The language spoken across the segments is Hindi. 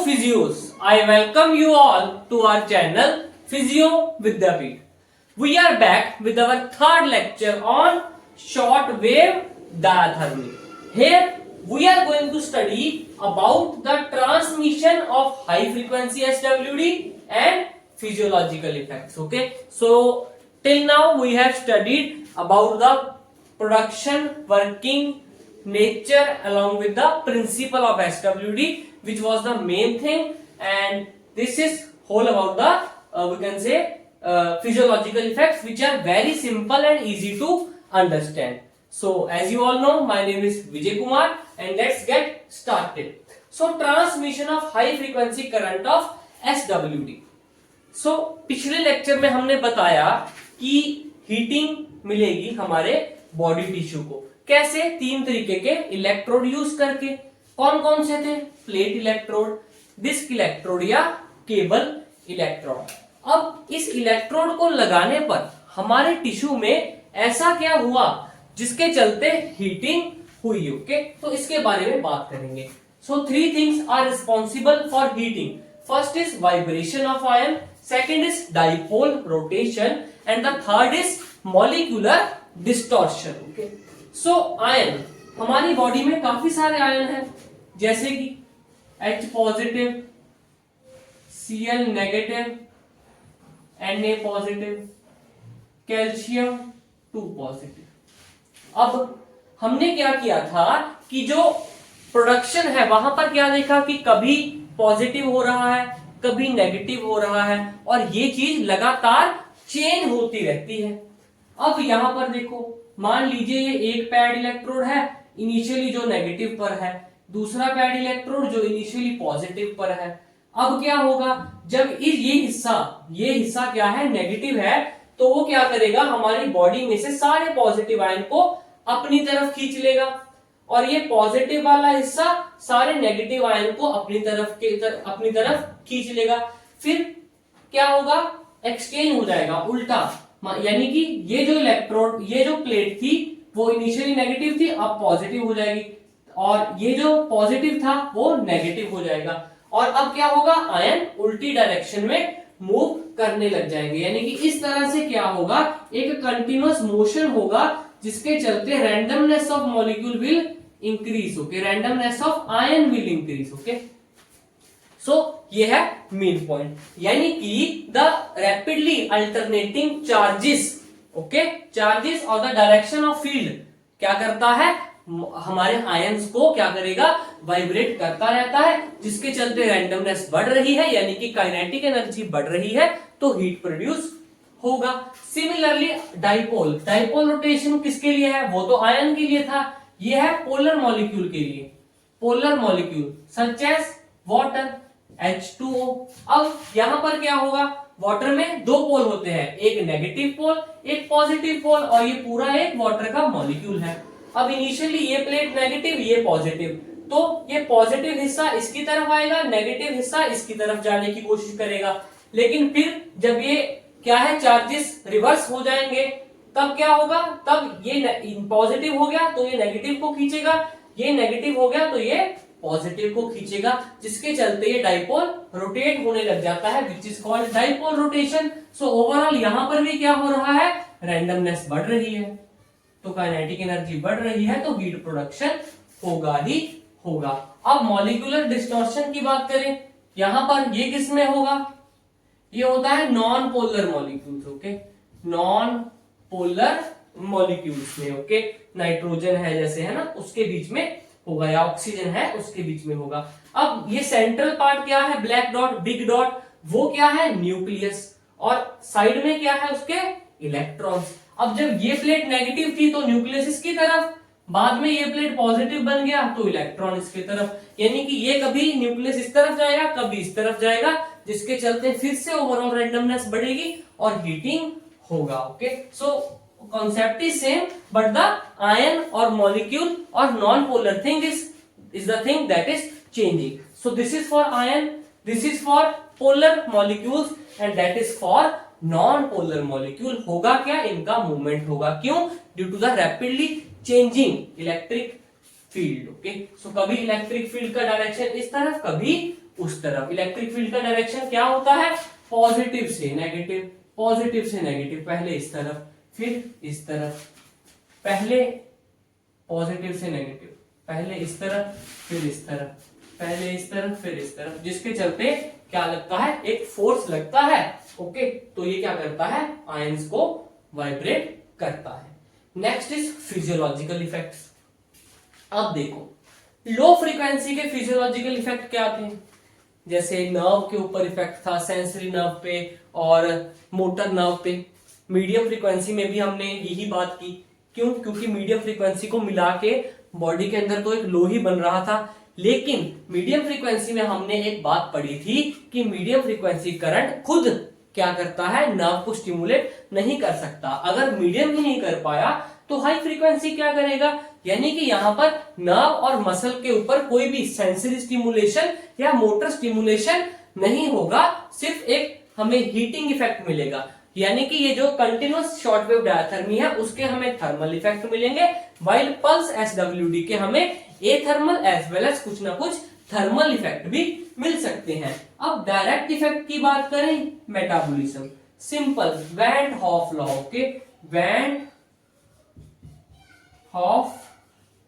physios, I welcome you all to our channel Physio Vidyapeeth. We are back with our third lecture on short wave diathermy. Here we are going to study about the transmission of high frequency SWD and physiological effects. Okay, so till now we have studied about the production, working, nature along with the principle of SWD, which was the main thing, and this is whole about the we can say physiological effects, which are very simple and easy to understand. So as you all know, my name is Vijay Kumar and let's get started. So transmission of high frequency current of SWD. So पिछले लेक्चर में हमने बताया कि हीटिंग मिलेगी हमारे बॉडी टिश्यू को कैसे, तीन तरीके के इलेक्ट्रोड यूज करके। कौन कौन से थे? प्लेट इलेक्ट्रोड, डिस्क इलेक्ट्रोड या केबल इलेक्ट्रोड। अब इस इलेक्ट्रोड को लगाने पर हमारे टिश्यू में ऐसा क्या हुआ जिसके चलते हीटिंग हुई। ओके, तो इसके बारे में बात करेंगे। So three things are responsible for heating. First is vibration of ion, second is dipole rotation and the third is molecular distortion. Okay, so ion, हमारी बॉडी में काफी सारे आयन हैं, जैसे कि H positive, Cl negative, Na positive, calcium 2 positive. अब हमने क्या किया था कि जो प्रोडक्शन है वहां पर क्या देखा कि कभी पॉजिटिव हो रहा है, कभी नेगेटिव हो रहा है, और ये चीज लगातार चेंज होती रहती है। अब यहां पर देखो, मान लीजिए ये एक पैड इलेक्ट्रोड है इनिशियली जो नेगेटिव पर है, दूसरा पैड इलेक्ट्रोड जो इनिशियली पॉजिटिव पर है। अब क्या होगा, जब ये हिस्सा क्या है, नेगेटिव है, तो वो क्या करेगा, हमारी बॉडी में से सारे पॉजिटिव आयन को अपनी तरफ खींच लेगा, और ये पॉजिटिव वाला हिस्सा सारे नेगेटिव आयन को अपनी तरफ खींच लेगा। फिर क्या होगा, एक्सचेंज हो जाएगा उल्टा, यानी कि ये जो इलेक्ट्रोड, ये जो प्लेट थी वो इनिशियली नेगेटिव थी, अब पॉजिटिव हो जाएगी, और ये जो पॉजिटिव था वो नेगेटिव हो जाएगा, और अब क्या होगा, आयन उल्टी डायरेक्शन में मूव करने लग जाएंगे। यानी कि इस तरह से क्या होगा, एक कंटिन्यूअस मोशन होगा जिसके चलते randomness of molecule will increase. Okay, randomness of ion will increase. Okay, so ये है मेन पॉइंट, यानी कि the rapidly alternating charges, okay, charges और द डायरेक्शन ऑफ फील्ड क्या करता है, हमारे आयंस को क्या करेगा, वाइब्रेट करता रहता है, जिसके चलते रैंडमनेस बढ़ रही है, यानी कि काइनेटिक एनर्जी बढ़ रही है, तो हीट प्रोड्यूस होगा। सिमिलरली डाइपोल रोटेशन किसके लिए है, वो तो आयन के लिए था, ये है पोलर मॉलिक्यूल के लिए, polar molecule such as water H2O। अब यहां पर क्या होगा, वाटर में दो पोल होते हैं, एक नेगेटिव पोल, एक पॉजिटिव पोल, और ये पूरा एक वाटर का मॉलिक्यूल है। अब इनिशियली ये प्लेट नेगेटिव, ये पॉजिटिव, तो ये पॉजिटिव हिस्सा इसकी तरफ आएगा, नेगेटिव हिस्सा इसकी तरफ जाने की कोशिश करेगा, लेकिन फिर जब ये क्या है, चार्जेस रिवर्स हो जाएंगे, तब क्या होगा, तब ये पॉजिटिव हो गया तो ये नेगेटिव को खींचेगा, ये नेगेटिव हो गया तो ये पॉजिटिव को खींचेगा, जिसके चलते ये डाइपोल रोटेट होने लग जाता है, which is called dipole rotation. So overall यहां पर भी क्या हो रहा है, रैंडमनेस बढ़ रही है, तो काइनेटिक एनर्जी बढ़ रही है, तो हीट प्रोडक्शन होगा ही होगा। अब मॉलिक्यूलर डिस्टॉर्शन की बात करें, यहां पर ये किस में होगा, ये होता है non polar molecules. Okay, non polar molecules में, ओके, नाइट्रोजन है जैसे, है ना, उसके बीच में होगा, या ऑक्सीजन है उसके बीच में होगा। अब ये सेंट्रल पार्ट क्या है, ब्लैक डॉट, बिग डॉट, वो क्या है, न्यूक्लियस, और साइड में क्या है उसके, इलेक्ट्रॉन्स। अब जब ये प्लेट नेगेटिव थी तो न्यूक्लियस इसकी तरफ, बाद में ये प्लेट पॉजिटिव बन गया तो इलेक्ट्रॉन इसकी तरफ, यानी कि ये कभी न्यूक्लियस इस तरफ जाएगा, कभी इस तरफ जाएगा, जिसके चलते फिर से ओवरऑल रैंडमनेस बढ़ेगी और हीटिंग होगा। Okay, so concept is same, but the ion or molecule or non-polar thing is the thing that is changing. So this is for ion, this is for polar molecules, and that is for non-polar molecule। होगा क्या, इनका मूवमेंट होगा, क्यों, due to the rapidly changing electric field. Okay, so कभी इलेक्ट्रिक फील्ड का डायरेक्शन इस तरफ, कभी उस तरफ। इलेक्ट्रिक फील्ड का डायरेक्शन क्या होता है, पॉजिटिव से नेगेटिव, पॉजिटिव से नेगेटिव, पहले इस तरफ फिर इस तरफ, पहले पॉजिटिव से नेगेटिव, पहले इस तरफ फिर इस तरफ, पहले इस तरफ फिर इस तरफ, जिसके चलते क्या लगता है, एक फोर्स लगता है। ओके, तो ये क्या करता है, आयंस को वाइब्रेट करता है। Next is physiological effects. अब देखो लो फ्रीक्वेंसी के फिजियोलॉजिकल इफेक्ट क्या थे, जैसे नर्व के ऊपर इफेक्ट था, सेंसरी नर्व पे और मोटर नर्व पे। मीडियम फ्रीक्वेंसी में भी हमने यही बात की, क्यों, क्योंकि मीडियम फ्रीक्वेंसी को मिला के बॉडी के अंदर तो एक लो ही बन रहा था, लेकिन मीडियम फ्रीक्वेंसी में हमने एक बात पढ़ी थी कि मीडियम फ्रीक्वेंसी करंट खुद क्या करता है, नर्व को स्टिमुलेट नहीं कर सकता। अगर मीडियम ही नहीं कर पाया तो हाई फ्रीक्वेंसी क्या करेगा, यानी कि यहाँ पर नर्व और मसल के ऊपर कोई भी सेंसरी स्टिमुलेशन या मोटर स्टिमुलेशन नहीं होगा, सिर्फ एक हमें हीटिंग इफेक्ट मिलेगा। यानी कि ये जो कंटिन्यूअस शॉर्टवेव डायथर्मी है उसके हमें थर्मल इफेक्ट मिलेंगे, वाइल पल्स एसडब्ल्यूडी के हमें ए थर्मल एज वेल एज कुछ ना कुछ थर्मल इफेक्ट भी मिल सकते हैं। अब डायरेक्ट इफेक्ट की बात करें, metabolism, simple van Hoff law. Okay, van Hoff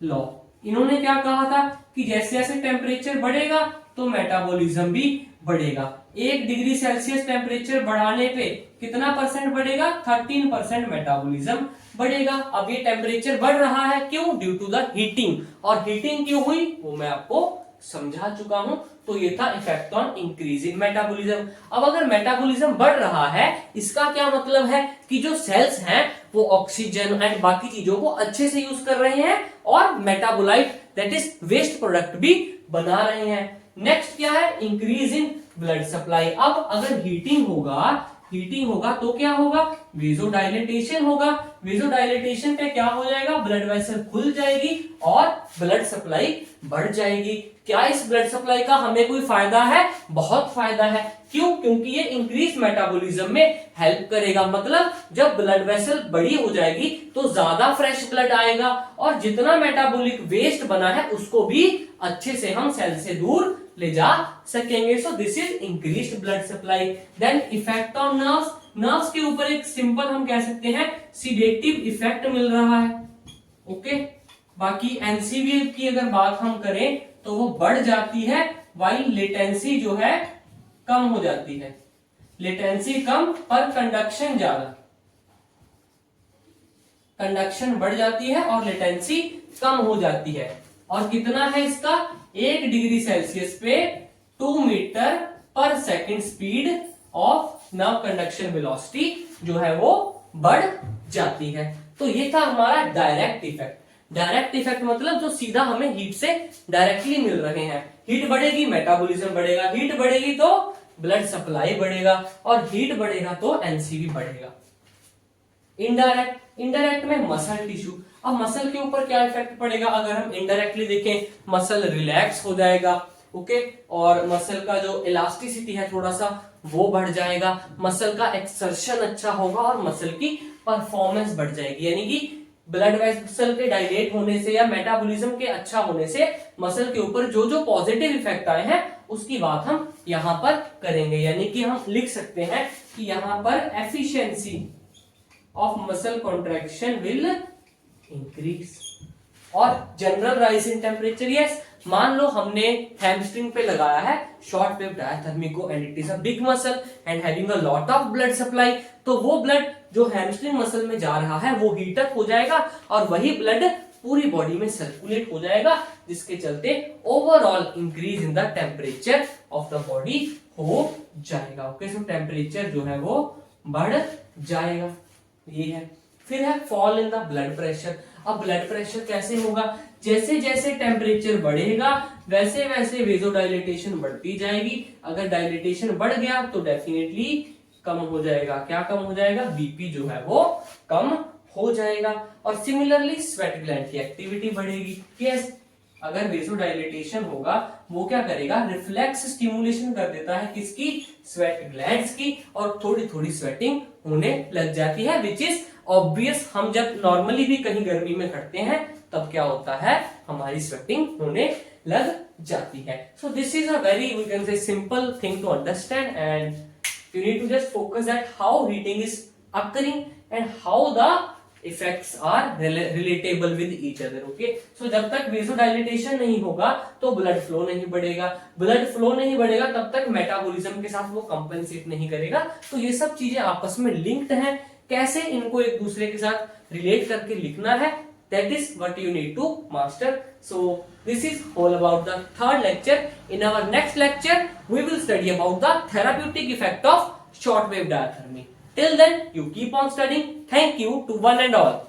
law, इन्होंने क्या कहा था कि जैसे जैसे टेम्परेचर बढ़ेगा तो मेटाबॉलिज्म भी बढ़ेगा। 1 डिग्री सेल्सियस टेम्परेचर बढ़ाने पे कितना परसेंट बढ़ेगा, 13% मेटाबॉलिज्म बढ़ेगा। अब ये टेम्परेचर बढ़ रहा है, क्यों, ड्यू टू द हीटिंग, और हीटिंग क्यों हुई वो मैं आपको समझा चुका हूं। तो ये था इफेक्ट ऑन इंक्रीजिंग मेटाबॉलिज्म। अब अगर मेटाबॉलिज्म बढ़ रहा है, इसका क्या मतलब है कि जो सेल्स हैं वो ऑक्सीजन एंड बाकी चीजों को अच्छे से यूज कर रहे हैं और metabolite that is waste product भी बना रहे हैं। नेक्स्ट क्या है, इंक्रीज इन ब्लड सप्लाई। अब अगर हीटिंग होगा तो क्या होगा, वेजोडाइलेटेशन होगा। वेजोडाइलेटेशन पे क्या हो जाएगा, ब्लड वेसल खुल जाएगी और ब्लड सप्लाई बढ़ जाएगी। क्या इस ब्लड सप्लाई का हमें कोई फायदा है, बहुत फायदा है। क्यों, क्योंकि ये इंक्रीज मेटाबॉलिज्म में हेल्प करेगा। मतलब जब ब्लड वेसल बड़ी हो जाएगी तो ज्यादा फ्रेश ब्लड आएगा और जितना मेटाबॉलिक वेस्ट बना है उसको भी अच्छे से हम सेल से दूर ले जा सकेंगे। So this is increased blood supply. Then effect on nerves, nerves के ऊपर एक सिंपल हम कह सकते हैं सीडेटिव इफेक्ट मिल रहा है। ओके, बाकी एनसीवी की अगर बात हम करें तो वो बढ़ जाती है, वाइल लेटेंसी जो है कम हो जाती है। लेटेंसी कम पर कंडक्शन ज्यादा, कंडक्शन बढ़ जाती है और लेटेंसी कम हो जाती है। और कितना है इसका, 1 डिग्री सेल्सियस पे 2 मीटर पर second speed of nerve conduction velocity जो है वो बढ़ जाती है। तो ये था हमारा डायरेक्ट इफेक्ट। डायरेक्ट इफेक्ट मतलब जो सीधा हमें हीट से डायरेक्टली मिल रहे हैं। हीट बढ़ेगी मेटाबॉलिज्म बढ़ेगा, हीट बढ़ेगी तो ब्लड सप्लाई बढ़ेगा और हीट बढ़ेगा तो एनसीवी बढ़ेगा। इनडायरेक्ट, इनडायरेक्ट में मसल टिश्यू। अब मसल के ऊपर क्या इफेक्ट पड़ेगा, अगर हम इनडायरेक्टली देखें, मसल रिलैक्स हो जाएगा। ओके, और मसल का जो इलास्टिसिटी है थोड़ा सा वो बढ़ जाएगा, मसल का एक्सर्शन अच्छा होगा और मसल की परफॉर्मेंस बढ़ जाएगी। यानी कि ब्लड वेसल के डायलेट होने से या मेटाबॉलिज्म के अच्छा होने से मसल के ऊपर जो जो पॉजिटिव इफेक्ट आए हैं उसकी बात हम यहां पर करेंगे। यानी कि हम लिख सकते हैं कि यहां पर efficiency of muscle contraction will increase और general rise in temperature. Yes, मान लो हमने हैमस्ट्रिंग पे लगाया है शॉर्ट वेव डायथर्मी को and it is a big muscle and having a lot of blood supply, तो वो ब्लड जो हैमस्ट्रिंग मसल में जा रहा है वो हीट अप हो जाएगा और वही ब्लड पूरी बॉडी में सर्कुलेट हो जाएगा, जिसके चलते overall increase in the temperature of the body हो जाएगा। ओके, सो टेम्परेचर जो है वो बढ़ जाएगा। ये है। फिर है fall in the blood pressure. अब ब्लड प्रेशर कैसे होगा, जैसे जैसे टेम्परेचर बढ़ेगा वैसे वैसे वेजोडाइलेटेशन बढ़ती जाएगी। अगर डायलिटेशन बढ़ गया तो डेफिनेटली कम हो जाएगा। क्या कम हो जाएगा, बीपी जो है वो कम हो जाएगा। और सिमिलरली स्वेट ग्लैंड की एक्टिविटी बढ़ेगी। यस, अगर वेजोडाइलेटेशन होगा वो क्या करेगा, रिफ्लेक्स स्टिमुलेशन कर देता है किसकी, स्वेट ग्लैंड्स की, और थोड़ी थोड़ी स्वेटिंग होने लग जाती है, विच इज ऑब्वियस। हम जब नॉर्मली भी कहीं गर्मी में खड़ते हैं तब क्या होता है, हमारी स्वेटिंग होने लग जाती है. So this is a very we can say simple thing to understand and you need to just focus at how heating is occurring and how the effects are relatable with each other. Okay, so जब तक vasodilation नहीं होगा तो blood flow नहीं बढ़ेगा, blood flow नहीं बढ़ेगा तब तक मेटाबॉलिज्म के साथ वो कंपेंसेट नहीं करेगा. तो ये सब चीजें आपस में लिंक्ड हैं. कैसे इनको एक दूसरे के साथ रिलेट करके लिखना है, that is what you need to master. So this is all about the third lecture. In our next lecture we will study about the therapeutic effect of shortwave diathermy. Till then you keep on studying. Thank you to one and all.